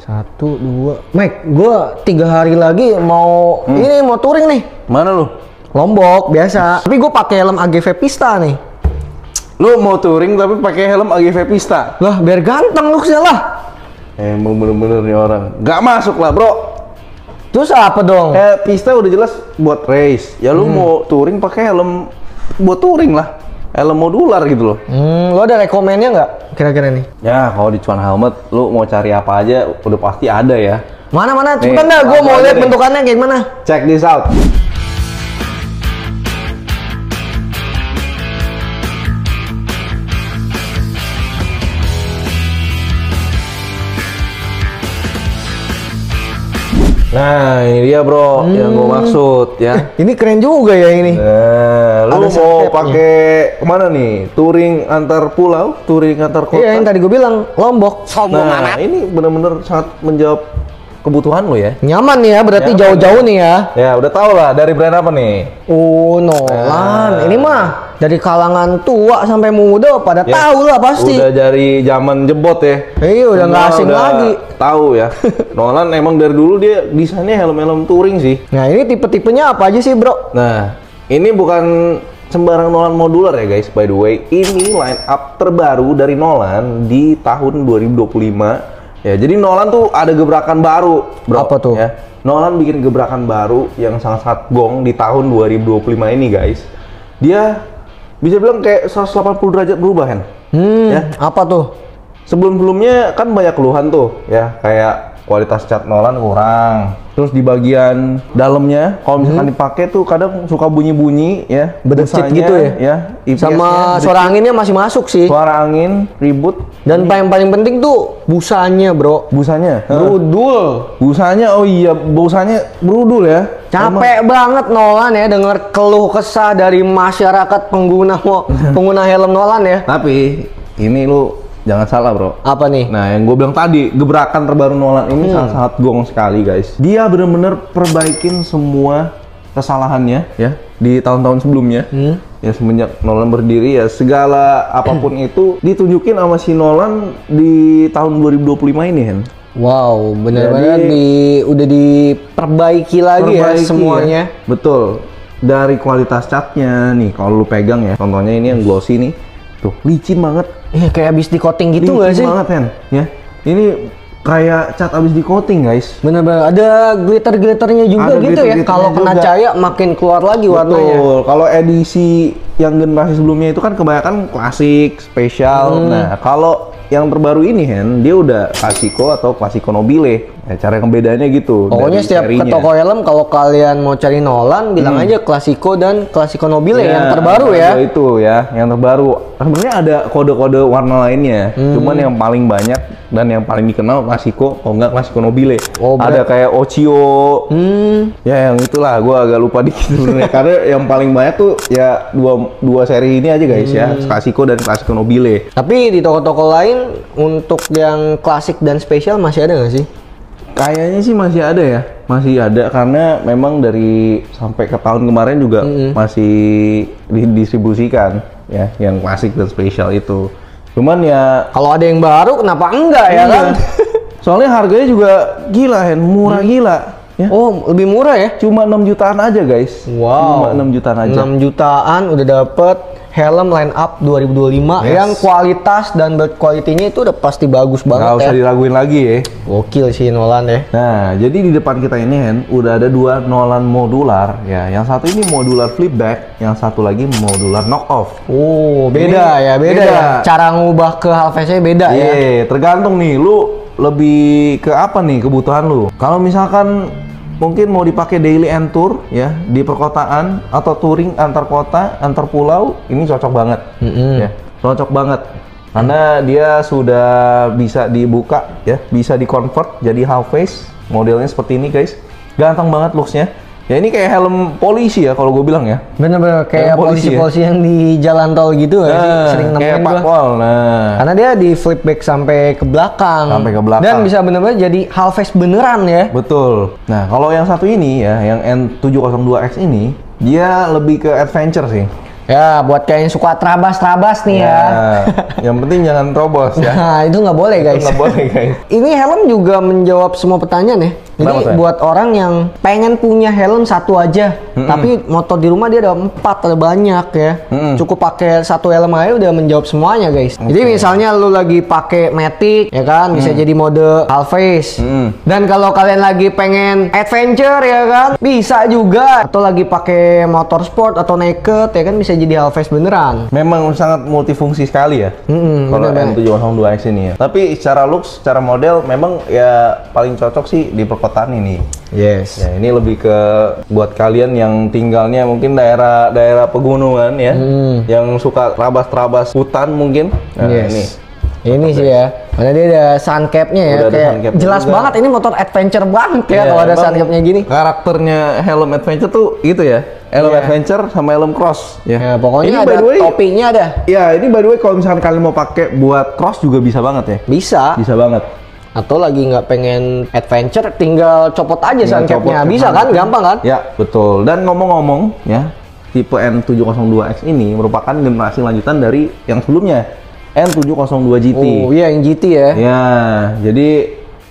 1, 2. Mike, gue 3 hari lagi mau ini mau touring nih. Mana lu? Lombok biasa. Tapi gue pakai helm AGV Pista nih. Lu mau touring tapi pakai helm AGV Pista? Lah, biar ganteng looks-nya lah. Emang bener-bener nih orang. Gak masuk lah, bro. Terus apa dong? Pista udah jelas buat race. Ya lu mau touring pakai helm buat touring lah. Helm modular gitu loh. Lo ada rekomennya nggak kira-kira nih? Ya kalau di Cuan Helmet lu mau cari apa aja udah pasti ada ya. Mana? Cepetan dah, gue mau lihat bentukannya kayak gimana. Check this out. Nah, ini dia bro, yang gue maksud ya. Ini keren juga ya ini. Nah, lu Ada mau saketnya. pakai kemana nih? Touring antar pulau, touring antar kota? Iya, yang tadi gue bilang Lombok. Nah, ini bener-bener sangat menjawab kebutuhan lo ya. Nyaman nih ya, berarti Nyaman jauh-jauh nih ya. Ya, udah tau lah dari brand apa nih? Oh, Nolan. Ini mah dari kalangan tua sampai muda pada Ya, tahu lah pasti. Udah dari zaman jebot ya. Iya, udah nggak Semua asing udah lagi. Tahu ya. Nolan emang dari dulu dia desainnya helm-helm touring sih. Nah, ini tipe-tipenya apa aja sih, Bro? Nah, ini bukan sembarang Nolan modular ya guys, by the way. Ini line up terbaru dari Nolan di tahun 2025. Ya, jadi Nolan tuh ada gebrakan baru, bro. Apa tuh? Ya, Nolan bikin gebrakan baru yang sangat-sangat gong di tahun 2025 ini guys. Dia bisa bilang kayak 180 derajat berubah kan? Ya. Apa tuh? Sebelum-sebelumnya kan banyak keluhan tuh ya, kayak kualitas cat Nolan kurang. Terus di bagian dalamnya kalau misalkan dipakai tuh kadang suka bunyi-bunyi ya, Berdecit busanya, gitu ya? IPS-nya Sama berdecit. suara anginnya masih masuk sih. Suara angin ribut Dan paling penting tuh busanya, Bro. busanya. Brudul. Busanya, oh iya, busanya brudul ya. Capek banget Nolan ya denger keluh kesah dari masyarakat pengguna pengguna helm Nolan ya. Tapi ini lu jangan salah bro. Apa nih? Nah yang gue bilang tadi, gebrakan terbaru Nolan ini sangat-sangat gong sekali guys. Dia bener-bener perbaikin semua kesalahannya ya di tahun-tahun sebelumnya. Ya semenjak Nolan berdiri ya segala apapun itu ditunjukin sama si Nolan di tahun 2025 ini kan. Wow, bener-bener udah diperbaiki lagi ya Perbaiki semuanya. ya. Betul. Dari kualitas catnya nih, kalau lu pegang ya, contohnya ini yang glossy nih, tuh licin banget. Iya, kayak habis di coating gitu nggak sih? Licin banget kan, ya. Ini kayak cat abis di coating guys. Bener-bener ada glitter-glitternya juga Ada gitu ya. glitter-glitternya Kalau kena juga. cahaya makin keluar lagi warnanya. Betul. Kalau edisi yang generasi sebelumnya itu kan kebanyakan klasik, spesial. Nah, kalau yang terbaru ini Hen, dia udah Classico atau Classico Nobile. Ya, cara pembedaannya gitu. Pokoknya dari setiap ke serinya. toko helm kalau kalian mau cari Nolan bilang aja Classico dan Classico Nobile yang terbaru ya. Itu ya, yang terbaru. Sebenarnya ada kode-kode warna lainnya, cuman yang paling banyak dan yang paling dikenal Classico, oh enggak Classico Nobile. Oh, ada kayak Ochio. Ya yang itulah, gua agak lupa dikit sebenarnya. Karena yang paling banyak tuh ya dua seri ini aja guys ya, Classico dan Classico Nobile. Tapi di toko-toko lain untuk yang klasik dan spesial masih ada nggak sih? Kayaknya sih masih ada ya, masih ada karena memang dari sampai ke tahun kemarin juga masih didistribusikan ya, yang klasik dan spesial itu. Cuman ya Kalau ada yang baru kenapa enggak ya kan? soalnya harganya juga gila Hen, murah gila. Ya. Oh, lebih murah ya? Cuma 6 jutaan aja guys. Wow. Cuma 6 jutaan aja. 6 jutaan udah dapet helm line up 2025 Yes. yang kualitas dan build quality-nya itu udah pasti bagus Nggak banget usah ya. diraguin lagi ya. Gokil sih Nolan ya. Nah, jadi di depan kita ini Hen, udah ada dua Nolan modular ya. Yang satu ini modular flipback, yang satu lagi modular knock off. Oh, beda ya. beda. Cara ngubah ke halfnya beda ya. Iya, tergantung nih, lu lebih ke apa nih kebutuhan lu. Kalau misalkan mungkin mau dipakai daily and tour ya di perkotaan atau touring antar kota, antar pulau, ini cocok banget. Ya, cocok banget. Karena dia sudah bisa dibuka ya, bisa di-convert jadi half face. Modelnya seperti ini, guys. Ganteng banget looks-nya. Ya ini kayak helm polisi ya kalau gue bilang ya. Bener-bener kayak Helm polisi polisi-polisi yang di jalan tol gitu nggak sih? Sering kayak nemuin gua. patwal. Nah, Karena dia di flip back sampai ke belakang. Sampai ke belakang. Dan bisa bener-bener jadi half face beneran ya. betul. Nah, kalau yang satu ini ya, yang N702X ini, dia lebih ke adventure sih. Ya, buat kayak yang suka terabas-terabas nih ya. Yang penting jangan terobos ya. Nah, itu nggak boleh guys. Nggak boleh guys. Ini helm juga menjawab semua pertanyaan ya. Jadi Kenapa, Sen? buat orang yang pengen punya helm satu aja, tapi motor di rumah dia ada 4, ada banyak ya. Cukup pakai satu helm aja udah menjawab semuanya guys. Jadi misalnya lu lagi pakai Matic ya kan, bisa jadi mode half face. Dan kalau kalian lagi pengen adventure ya kan, bisa juga. Atau lagi pakai motor sport atau naked ya kan, bisa jadi half face beneran. Memang sangat multifungsi sekali ya. Kalau N702X ini ya. Tapi secara looks, secara model memang ya paling cocok sih di perkotaan ini. Yes. Ya, ini lebih ke buat kalian yang tinggalnya mungkin daerah pegunungan ya, yang suka terabas-terabas hutan mungkin. Nah, ini sih ya. Karena dia ada sun cap-nya ya, Udah ada kayak sun cap jelas juga. banget ini motor adventure banget ya Iya, kalau ada emang sun cap-nya gini. Karakternya helm adventure tuh gitu ya. Helm adventure sama helm cross ya. Ya, pokoknya Ini ada by the way, topinya ada. ya ini by the way kalau misalkan kalian mau pakai buat cross juga bisa banget ya. Bisa. Bisa banget. Atau lagi nggak pengen adventure, tinggal copot aja sun cap-nya. Bisa kan? Gampang kan? Ya, betul. Dan ngomong-ngomong ya, tipe N702X ini merupakan generasi lanjutan dari yang sebelumnya, N702 GT. Oh iya, yang GT ya. Ya, jadi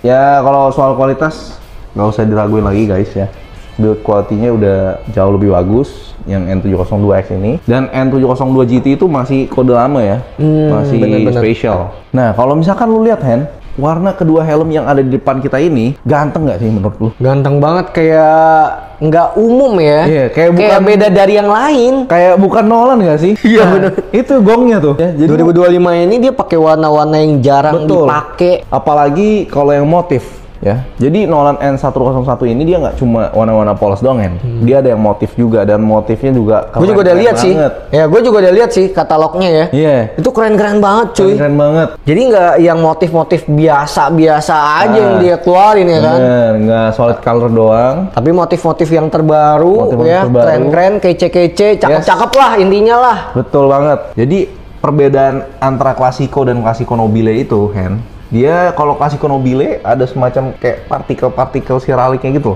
ya kalau soal kualitas nggak usah diraguin lagi guys ya. Build quality-nya udah jauh lebih bagus yang N702X ini. Dan N702 GT itu masih kode lama ya, masih bener-bener. spesial. Nah, kalau misalkan lu lihat Hen, warna kedua helm yang ada di depan kita ini ganteng nggak sih menurut lu? Ganteng banget, kayak nggak umum ya. Iya, kayak bukan- beda dari yang lain. Kayak bukan Nolan nggak sih? Iya, Nah, bener. itu gongnya tuh. Ya, jadi 2025 ini dia pakai warna-warna yang jarang betul. dipakai. Apalagi kalau yang motif ya. Jadi Nolan N101 ini dia nggak cuma warna-warna polos doang kan. Dia ada yang motif juga dan motifnya juga Gue juga udah keren lihat sih. banget. Ya, gue juga udah lihat sih katalognya ya. Iya. Itu keren-keren banget cuy. Keren banget. Jadi nggak yang motif-motif biasa-biasa aja yang dia keluarin ya kan. Bener, nggak solid color doang. Tapi motif-motif yang terbaru Motif-motif ya, terbaru. keren-keren, kece-kece, cakep-cakep lah intinya lah. Betul banget. Jadi perbedaan antara Classico dan Classico Nobile itu, Hen, dia kalau Classico Nobile ada semacam kayak partikel-partikel siraliknya gitu.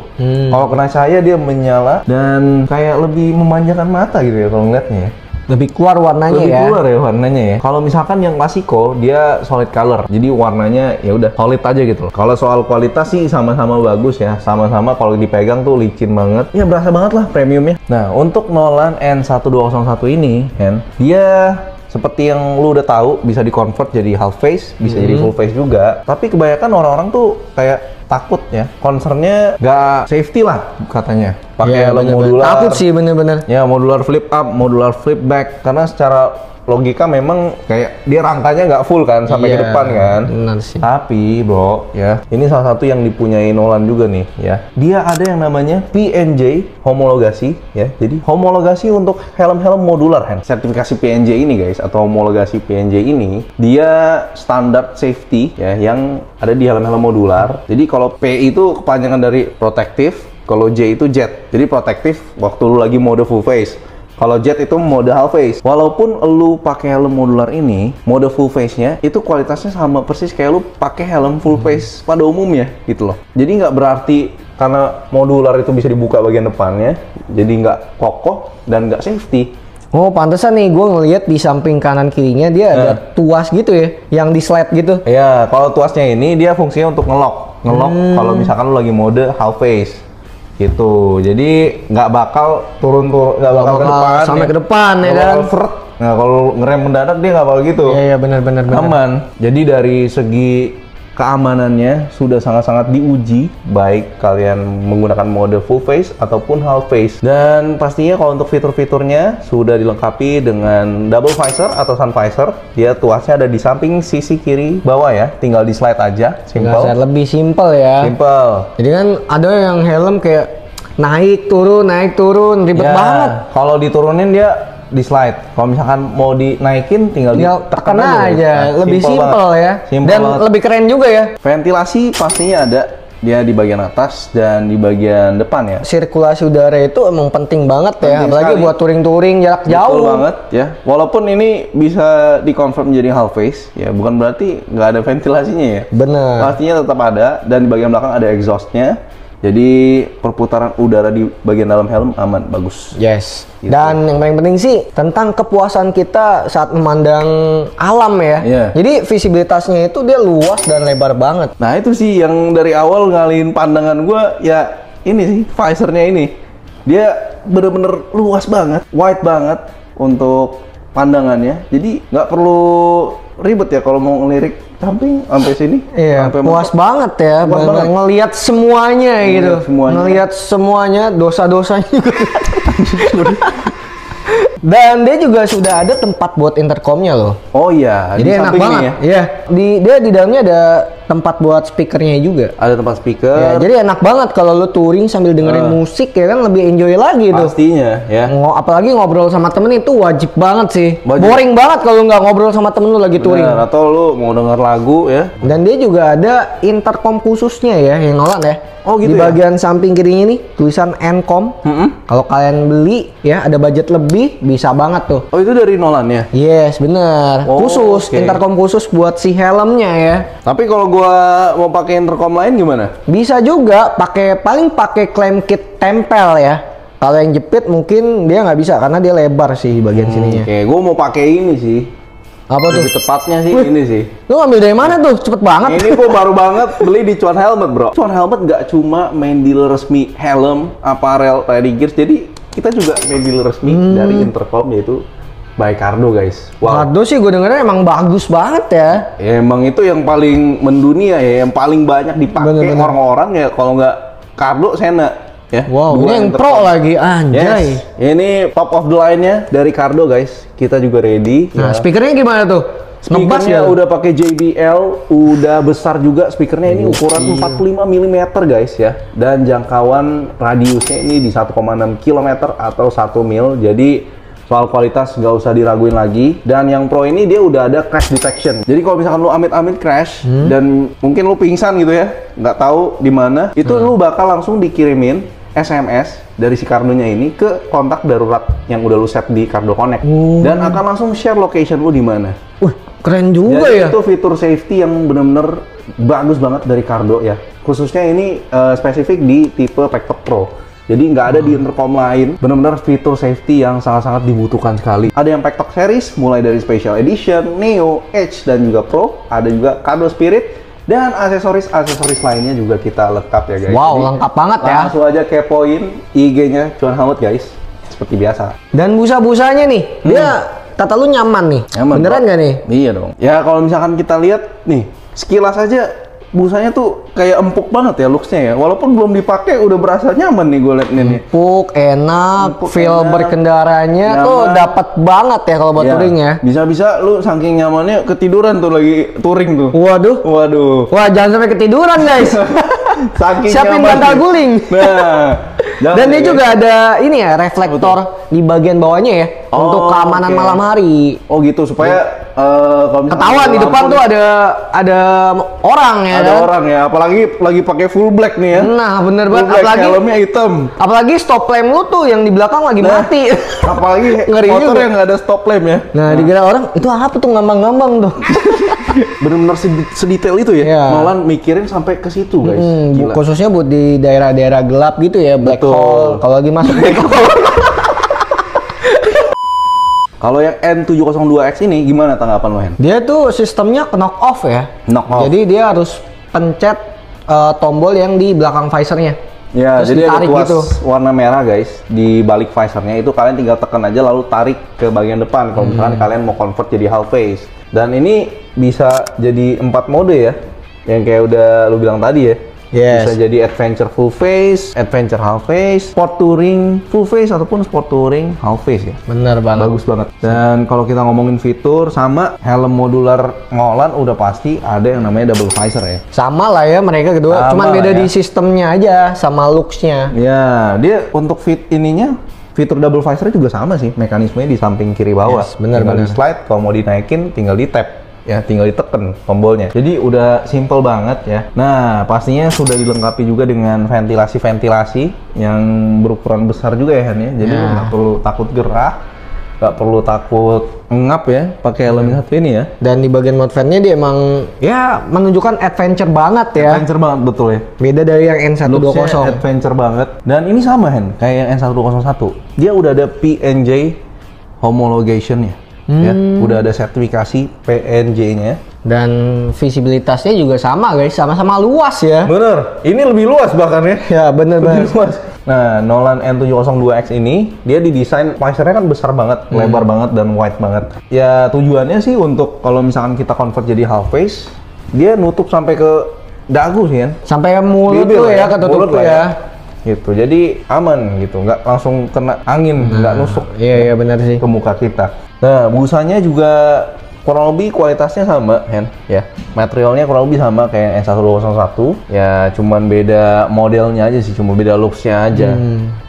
Kalau kena cahaya dia menyala dan kayak lebih memanjakan mata gitu ya kalau ngeliatnya ya. Lebih keluar warnanya Lebih ya. keluar ya warnanya ya. Kalau misalkan yang Classico dia solid color, jadi warnanya ya udah solid aja gitu loh. Kalau soal kualitas sih sama-sama bagus ya, sama-sama kalau dipegang tuh licin banget. Ya berasa banget lah premiumnya. Nah untuk Nolan N1201 ini, Hen, dia seperti yang lu udah tahu bisa di-convert jadi half face, bisa jadi full face juga. Tapi kebanyakan orang-orang tuh kayak takut ya, concernnya nggak safety lah katanya. Pakai Iya, helm bener-bener. modular. Takut sih bener-bener. Ya, modular flip up, modular flip back. Karena secara logika memang kayak dia rangkanya nggak full kan sampai ke Iya, depan kan. benar sih. Tapi bro, ya ini salah satu yang dipunyai Nolan juga nih ya. Dia ada yang namanya PNJ homologasi ya. Jadi homologasi untuk helm-helm modular kan. Sertifikasi PNJ ini guys atau homologasi PNJ ini dia standar safety ya yang ada di helm-helm modular. Jadi kalau P itu kepanjangan dari protective, kalau J itu jet. Jadi protective waktu lu lagi mode full face. Kalau jet itu mode half face. Walaupun lu pakai helm modular ini, mode full face-nya itu kualitasnya sama persis kayak lu pakai helm full face pada umumnya gitu loh. Jadi nggak berarti karena modular itu bisa dibuka bagian depannya, jadi nggak kokoh dan nggak safety. Oh, pantesan nih gue ngelihat di samping kanan kirinya dia ada tuas gitu ya, yang di slide gitu. Ya, kalau tuasnya ini dia fungsinya untuk ngelok kalau misalkan lu lagi mode half face. Gitu, jadi nggak bakal turun nggak bakal ke depan sampai ke depan ya Nggak kan. bakal seret. Nah kalau ngerem mendadak dia nggak bakal gitu. Iya benar-benar. Aman. Jadi dari segi keamanannya sudah sangat-sangat diuji, baik kalian menggunakan mode full face ataupun half face. Dan pastinya kalau untuk fitur-fiturnya sudah dilengkapi dengan double visor atau sun visor. Dia tuasnya ada di samping sisi kiri bawah ya, tinggal di slide aja, simple. Lebih simple ya. Simple. Jadi kan ada yang helm kayak naik turun, ribet banget. Kalau diturunin dia di slide. Kalau misalkan mau dinaikin tinggal Tekan aja. Nah, Lebih simple ya. Simple Dan banget. lebih keren juga ya. Ventilasi pastinya ada. Dia di bagian atas dan di bagian depan ya. Sirkulasi udara itu emang penting banget ya. Penting Apalagi sekali. buat touring-touring jarak jauh. Betul banget ya. Walaupun ini bisa di-convert menjadi half face, ya bukan berarti nggak ada ventilasinya ya. Bener. Pastinya tetap ada dan di bagian belakang ada exhaustnya Jadi perputaran udara di bagian dalam helm aman, bagus. Yes. Gitu. Dan yang paling penting sih tentang kepuasan kita saat memandang alam ya. Iya. Jadi visibilitasnya itu dia luas dan lebar banget. Nah itu sih yang dari awal ngalihin pandangan gue, ya ini sih visornya ini. Dia bener-bener luas banget, wide banget untuk pandangannya. Jadi nggak perlu ribet ya kalau mau ngelirik samping sampai sini. Iya, sampai puas banget ya, Puas banget. ngelihat semuanya gitu. Semuanya. Ngelihat semuanya, dosa-dosanya juga. Dan dia juga sudah ada tempat buat intercomnya loh. Oh iya, Jadi di enak sampingnya banget. ya. Iya, dia di dalamnya ada tempat buat speakernya juga. Ada tempat speaker. Ya, jadi enak banget kalau lu touring sambil dengerin musik ya kan, lebih enjoy lagi tuh. Pastinya ya. Apalagi ngobrol sama temen itu wajib banget sih. Wajib. Boring banget kalau nggak ngobrol sama temen lu lagi touring. Bener, atau lu mau denger lagu ya. Dan dia juga ada intercom khususnya ya, yang Nolan ya. Oh, gitu di ya? bagian samping kirinya nih tulisan Encom. Kalau kalian beli ya ada budget lebih bisa banget tuh. Oh itu dari Nolan ya. Yes, bener. Oh, Khusus, oke. intercom khusus buat si helmnya ya. Tapi kalau gua mau pakai intercom lain gimana? Bisa juga pakai clamp kit tempel ya. Kalau yang jepit mungkin dia nggak bisa karena dia lebar sih bagian sininya. Oke, gua mau pakai ini sih. Apa tuh? Lebih tepatnya sih ini sih. Lu ngambil dari mana tuh? Cepet banget. Ini gua baru banget beli di Cuan Helmet, bro. Cuan Helmet nggak cuma main dealer resmi helm, apparel, riding gears. Jadi kita juga main dealer resmi dari intercom, yaitu by Cardo, guys. Wow. Cardo sih gue dengernya emang bagus banget ya. Ya, emang itu yang paling mendunia ya, yang paling banyak dipakai Bener-bener. orang-orang ya. Kalau nggak Cardo, Sena. Ya, Wow, dua ini yang intercom. pro lagi, anjay. Yes. Ini top of the line-nya dari Cardo, guys. Kita juga ready. Nah, ya. speakernya gimana tuh? Ngebas Speakernya ya? udah pakai JBL, udah besar juga speakernya, ini ukuran 45 mm guys ya. Dan jangkauan radiusnya ini di 1,6 km atau 1 mil. Jadi soal kualitas nggak usah diraguin lagi. Dan yang pro ini dia udah ada crash detection. Jadi kalau misalkan lu amit-amit crash dan mungkin lu pingsan gitu ya, nggak tahu di mana, itu lu bakal langsung dikirimin SMS dari si Cardo-nya ini ke kontak darurat yang udah lu set di Cardo Connect. Dan akan langsung share location lu di mana. Wih, keren juga Jadi ya. itu fitur safety yang bener-bener bagus banget dari Cardo ya. Khususnya ini spesifik di tipe Pektok Pro. Jadi nggak ada di intercom lain. Bener-bener fitur safety yang sangat-sangat dibutuhkan sekali. Ada yang Pektok series, mulai dari Special Edition, Neo, Edge, dan juga Pro. Ada juga Cardo Spirit. Dan aksesoris lainnya juga kita lengkap ya guys. Wow, Jadi, lengkap banget ya. langsung aja kepoin IG-nya Cuan Helmet guys. Seperti biasa. Dan busa-busanya nih, dia kata lu nyaman nih. Nyaman, Beneran Bro. nggak nih? Iya dong. Ya kalau misalkan kita lihat nih, sekilas aja busanya tuh kayak empuk banget ya looks-nya ya. Walaupun belum dipakai udah berasa nyaman nih gue liat nih. Empuk, enak, Empuk, feel enak, berkendaranya nyaman. tuh dapat banget ya kalau buat Ya, touring ya. bisa-bisa lu saking nyamannya ketiduran tuh lagi touring tuh. Waduh. Waduh. Wah, jangan sampai ketiduran guys. Saking Siapin nyaman bantal nih. guling. Nah. jangan Dan dia ya, juga guys. ada ini ya, reflektor di bagian bawahnya ya, untuk Oh, keamanan oke. malam hari. Oh gitu supaya kalau misalkan Ketahuan di lampu depan nih, tuh ada orang ya ada kan? orang ya, apalagi lagi pakai full black nih ya. Nah, bener Full banget. black, Apalagi helmnya hitam. stop lamp lu tuh yang di belakang lagi Nah. mati. Apalagi Ngeri motor juga. yang nggak ada stop lamp ya. Nah, dikira orang itu apa tuh ngambang-ngambang tuh. Bener-bener sedetail itu ya. Iya. Nolan mikirin sampai ke situ guys. Gila. Khususnya buat di daerah-daerah gelap gitu ya, black Betul. hole. Kalau lagi masuk black hole. Kalau yang N702X ini gimana tanggapan lo, Hen? Dia tuh sistemnya knock off ya. Knock off. Jadi dia harus pencet tombol yang di belakang visornya. Ya, Terus jadi ada ditarik tuas gitu. warna merah guys di balik visornya, itu kalian tinggal tekan aja lalu tarik ke bagian depan kalau misalkan kalian mau convert jadi half face. Dan ini bisa jadi 4 mode ya, yang kayak udah lu bilang tadi ya. Yes. Bisa jadi adventure full face, adventure half face, sport touring full face ataupun sport touring half face ya. Bener banget. Bagus banget. Dan kalau kita ngomongin fitur, sama helm modular Nolan udah pasti ada yang namanya double visor ya. Sama lah ya mereka kedua, Sama cuman beda lah ya. di sistemnya aja sama looks-nya. Ya, dia untuk fitur double visor juga sama sih, mekanismenya di samping kiri bawah. Yes, benar, Tinggal benar. di slide, kalau mau dinaikin tinggal di tap. Ya, tinggal diteken tombolnya. Jadi udah simple banget ya. Nah, pastinya sudah dilengkapi juga dengan ventilasi yang berukuran besar juga ya, Han ya. Jadi lu nggak perlu takut gerah. nggak perlu takut ngap ya pakai helm yang satu ini ya. Dan di bagian mount fan-nya dia emang ya menunjukkan adventure banget ya. Adventure banget, betul ya. Beda dari yang N120. Looks-nya adventure banget. Dan ini sama Hen, kayak yang N101. Dia udah ada PNJ homologation-nya. Ya, udah ada sertifikasi PNJ-nya. Dan visibilitasnya juga sama guys, sama-sama luas ya. Bener, ini lebih luas bahkan ya. Ya bener banget. Luas. Nah, Nolan N702X ini dia didesain visor-nya kan besar banget, lebar banget dan wide banget. Ya tujuannya sih untuk kalau misalkan kita convert jadi half face, dia nutup sampai ke dagu sih kan. Sampai mulut Bibir tuh ya, ya, ketutup mulut tuh lah ya. Gitu, jadi aman gitu, nggak langsung kena angin, nggak nusuk Iya benar sih. ke muka kita. Nah, busanya juga kurang lebih kualitasnya sama, Hen, ya. Materialnya kurang lebih sama kayak N1201. Ya, cuman beda modelnya aja sih, cuma beda looks-nya aja.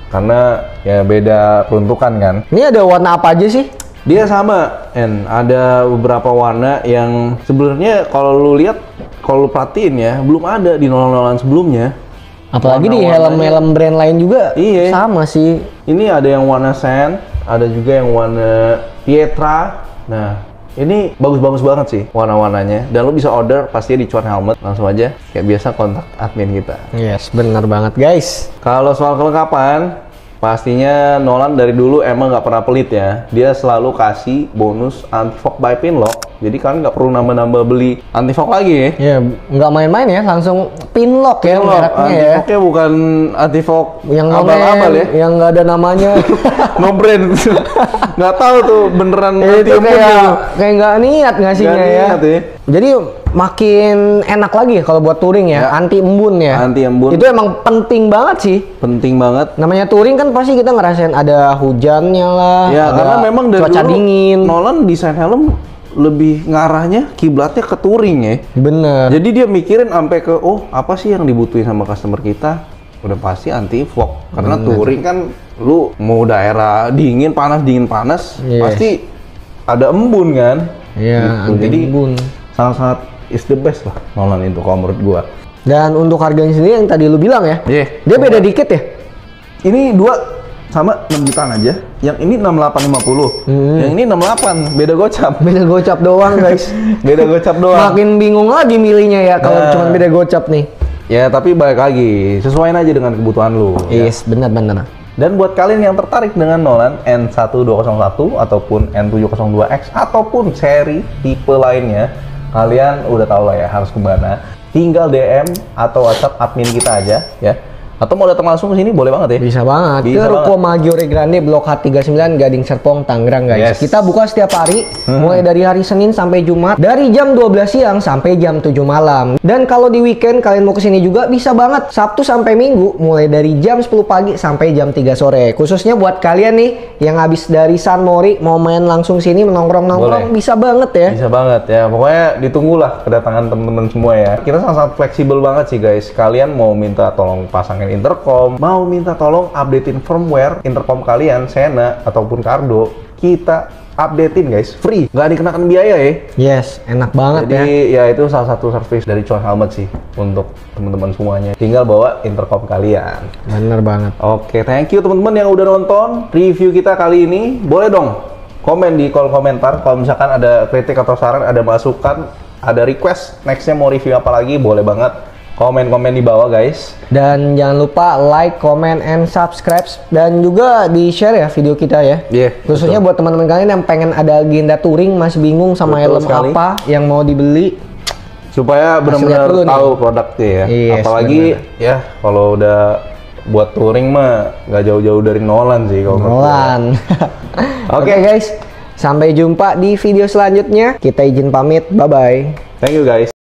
Karena ya beda peruntukan kan. Ini ada warna apa aja sih? Dia sama, Hen. Ada beberapa warna yang sebenarnya kalau lu lihat, kalau lu perhatiin ya, belum ada di Nolan sebelumnya. Apalagi di helm-helm brand lain juga iya, sama sih. Ini ada yang warna sand, ada juga yang warna pietra. Nah, ini bagus-bagus banget sih warna-warnanya. Dan lo bisa order pasti di Cuan Helmet. Langsung aja kayak biasa kontak admin kita. Yes, bener banget guys. Kalau soal kelengkapan, pastinya Nolan dari dulu emang nggak pernah pelit ya. Dia selalu kasih bonus anti-fog by Pinlock. Jadi kalian nggak perlu nambah-nambah beli anti-fog lagi ya. Ya, nggak main-main ya, langsung Pinlock ya mereknya ya. Anti-fognya bukan anti-fog Yang abal-abal ya. yang nggak ada namanya. No brand. Nggak tahu tuh beneran Itu anti-embun kayak nggak niat ngasihnya Nggak ya. niat ya. Jadi makin enak lagi kalau buat touring ya, anti embun ya. Anti embun. Itu emang penting banget sih. Penting banget. Namanya touring kan pasti kita ngerasain ada hujannya lah, Ya, ada karena memang dari cuaca dulu dingin. Nolan desain helm lebih ngarahnya kiblatnya ke touring ya. Bener. Jadi dia mikirin sampai ke apa sih yang dibutuhin sama customer kita? Udah pasti anti fog. Karena touring kan lu mau daerah dingin panas, Yes. pasti ada embun kan? Iya, Gitu. anti Jadi embun. sangat-sangat is the best lah Nolan itu kalau menurut gua. Dan untuk harganya sendiri yang tadi lu bilang ya, Iya. dia beda dikit ya. Ini dua sama 6 jutaan aja. Yang ini 6850. Yang ini 68, beda gocap. Beda gocap doang guys. Beda gocap doang. Makin bingung lagi milihnya ya kalau Nah. cuma beda gocap nih. Ya, tapi balik lagi, sesuaiin aja dengan kebutuhan lu. Ya. Yes, benar-benar. Dan buat kalian yang tertarik dengan Nolan N1201 ataupun N702X ataupun seri tipe lainnya, kalian udah tahu lah ya harus kemana. Tinggal DM atau WhatsApp admin kita aja ya. Atau mau datang langsung ke sini boleh banget ya. Bisa banget. Bisa Ke Ruko banget. Maggiore Grande Blok H39 Gading Serpong Tangerang guys. Yes. Kita buka setiap hari mulai dari hari Senin sampai Jumat dari jam 12 siang sampai jam 7 malam. Dan kalau di weekend kalian mau kesini juga bisa banget. Sabtu sampai Minggu mulai dari jam 10 pagi sampai jam 3 sore. Khususnya buat kalian nih yang habis dari San Mori mau main langsung sini menongkrong-nongkrong bisa banget ya. Bisa banget ya. Pokoknya ditunggulah kedatangan teman-teman semua ya. Kita sangat fleksibel banget sih guys. Kalian mau minta tolong pasangin intercom, mau minta tolong updatein firmware intercom kalian, Sena ataupun Cardo, kita updatein guys, free, nggak dikenakan biaya ya. Yes, enak banget ya. Jadi ya itu salah satu service dari Cuan Helmet sih untuk teman-teman semuanya. Tinggal bawa intercom kalian. Bener banget. Oke, thank you teman-teman yang udah nonton review kita kali ini. Boleh dong komen di kolom komentar kalau misalkan ada kritik atau saran, ada masukan, ada request nextnya mau review apa lagi, boleh banget komen-komen di bawah guys. Dan jangan lupa like, comment, and subscribe. Dan juga di-share ya video kita ya. Iya, Khususnya buat teman-teman kalian yang pengen ada agenda touring, masih bingung sama Betul helm sekali. apa yang mau dibeli. Supaya lihat benar-benar dulu nih. tahu produknya ya. Yes, Apalagi ya kalau udah buat touring mah nggak jauh-jauh dari Nolan sih kalau menurut gue. Nolan. Oke guys, sampai jumpa di video selanjutnya. Kita izin pamit, bye-bye. Thank you guys.